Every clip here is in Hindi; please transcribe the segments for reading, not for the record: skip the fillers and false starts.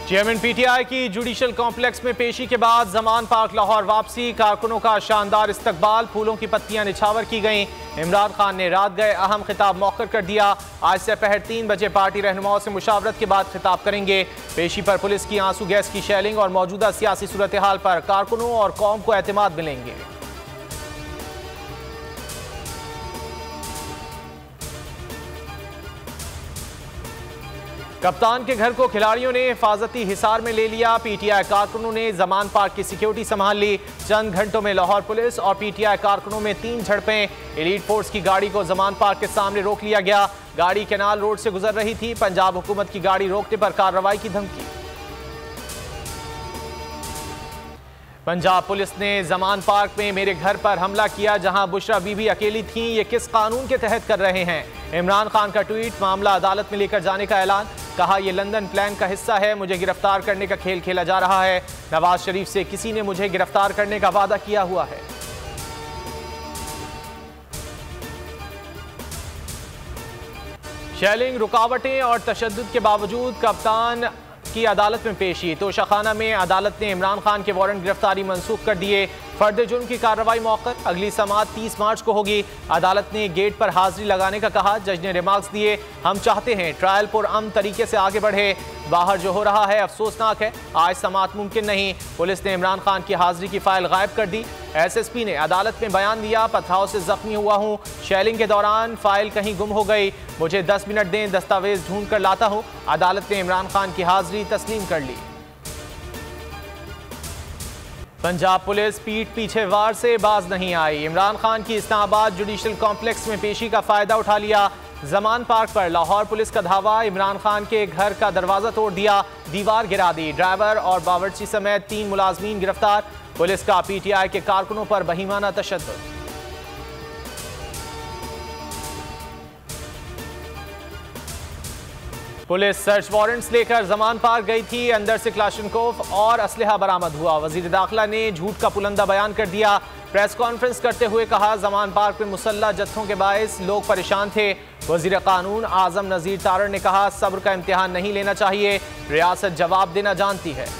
चेयरमैन पीटीआई की जुडिशल कॉम्प्लेक्स में पेशी के बाद जमान पार्क लाहौर वापसी, कारकुनों का शानदार इस्तकबाल, फूलों की पत्तियां निछावर की गईं। इमरान खान ने रात गए अहम खिताब मौखर कर दिया। आज से दोपहर 3 बजे पार्टी रहनुमाओं से मुशावरत के बाद खिताब करेंगे। पेशी पर पुलिस की आंसू गैस की शेलिंग और मौजूदा सियासी सूरत हाल पर कारकुनों और कौम को एतमाद मिलेंगे। कप्तान के घर को खिलाड़ियों ने हिफाजती हिसार में ले लिया। पीटीआई कारकुनों ने जमान पार्क की सिक्योरिटी संभाल ली। चंद घंटों में लाहौर पुलिस और पीटीआई कारकुनों में 3 झड़पें। एलीट फोर्स की गाड़ी को जमान पार्क के सामने रोक लिया गया। गाड़ी कैनाल रोड से गुजर रही थी। पंजाब हुकूमत की गाड़ी रोकने पर कार्रवाई की धमकी। पंजाब पुलिस ने जमान पार्क में मेरे घर पर हमला किया, जहां बुशरा बीबी अकेली थीं। ये किस कानून के तहत कर रहे हैं? इमरान खान का ट्वीट, मामला अदालत में लेकर जाने का ऐलान। कहा, यह लंदन प्लान का हिस्सा है, मुझे गिरफ्तार करने का खेल खेला जा रहा है। नवाज शरीफ से किसी ने मुझे गिरफ्तार करने का वादा किया हुआ है। शेलिंग, रुकावटें और तशद्दुद के बावजूद कप्तान की अदालत में पेशी। तोशाखाना में अदालत ने इमरान खान के वारंट गिरफ्तारी मंसूख कर दिए। फर्द जुर्म की कार्रवाई मौखर, अगली समाअत 30 मार्च को होगी। अदालत ने गेट पर हाजिरी लगाने का कहा। जज ने रिमार्क्स दिए, हम चाहते हैं ट्रायल पुरअमन तरीके से आगे बढ़े। बाहर जो हो रहा है अफसोसनाक है, आज समाअत मुमकिन नहीं। पुलिस ने इमरान खान की हाजिरी की फाइल गायब कर दी। एसएसपी ने अदालत में बयान दिया, पथराव से जख्मी हुआ हूं, शेलिंग के दौरान फाइल कहीं गुम हो गई, मुझे 10 मिनट दें, दस्तावेज ढूंढ कर लाता हूं। अदालत ने इमरान खान की हाजिरी तस्लीम कर ली। पंजाब पुलिस पीठ पीछे वार से बाज नहीं आई। इमरान खान की इस्लामाबाद जुडिशल कॉम्प्लेक्स में पेशी का फायदा उठा लिया। जमान पार्क पर लाहौर पुलिस का धावा, इमरान खान के घर का दरवाजा तोड़ दिया, दीवार गिरा दी। ड्राइवर और बावर्ची समेत 3 मुलाजमीन गिरफ्तार। पुलिस का पीटीआई के कारकुनों पर बहीमाना तशद्दुद। पुलिस सर्च वारंट्स लेकर जमान पार्क गई थी। अंदर से क्लाशनकोफ और असलहा बरामद हुआ। वजीर दाखिला ने झूठ का पुलंदा बयान कर दिया। प्रेस कॉन्फ्रेंस करते हुए कहा, जमान पार्क में मुसल्लह जत्थों के बायस लोग परेशान थे। वजीर कानून आजम नजीर तारड़ ने कहा, सब्र का इम्तिहान नहीं लेना चाहिए, रियासत जवाब देना जानती है।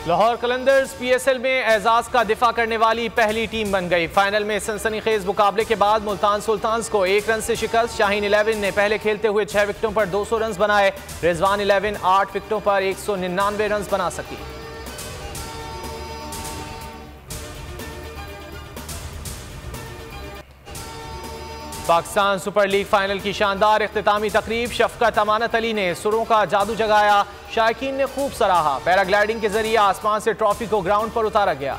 लाहौर कलंदर्स पीएसएल में एजाज का दिफा करने वाली पहली टीम बन गई। फाइनल में सनसनीखेज मुकाबले के बाद मुल्तान सुल्तान्स को 1 रन से शिकस्त। शाहीन 11 ने पहले खेलते हुए 6 विकेटों पर 200 रन बनाए। रिजवान 11 8 विकेटों पर 199 रन बना सकी। पाकिस्तान सुपर लीग फाइनल की शानदार इख्तितामी तकरीब। शफकत अमानत अली ने सुरों का जादू जगाया, शायकीन ने खूब सराहा। पैराग्लाइडिंग के जरिए आसमान से ट्रॉफी को ग्राउंड पर उतारा गया।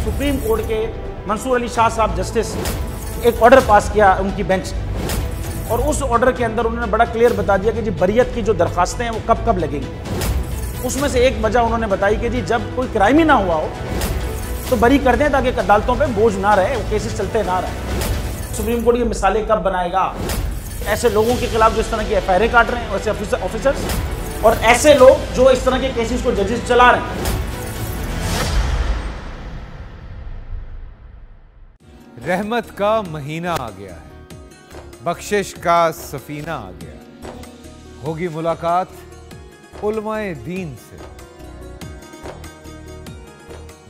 सुप्रीम कोर्ट के मंसूर अली शाह साहब जस्टिस एक ऑर्डर पास किया उनकी बेंच, और उस ऑर्डर के अंदर उन्होंने बड़ा क्लियर बता दिया कि जी बरियत की जो दरखास्तें हैं वो कब कब लगेंगी। उसमें से एक वजह उन्होंने बताई कि जी जब कोई क्राइम ही ना हुआ हो तो बरी कर दें, ताकि अदालतों पे बोझ ना रहे, वो केसेस चलते ना रहे। सुप्रीम कोर्ट ये मिसालें कब बनाएगा? ऐसे लोगों के खिलाफ जो इस तरह की एफआईआर काट रहे हैं, ऐसे ऑफिसर्स और ऐसे लोग जो इस तरह के केसेस को जजेस चला रहे हैं। रहमत का महीना आ गया है, बख्शिश का सफीना आ गया। होगी मुलाकात उलमाए दीन से,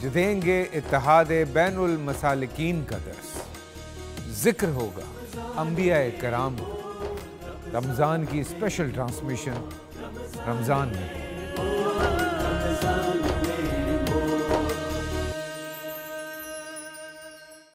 जो देंगे इत्तेहादे बैनुल मसालिकीन का दर्स। जिक्र होगा अंबियाए कराम, रमजान की स्पेशल ट्रांसमिशन रमजान में।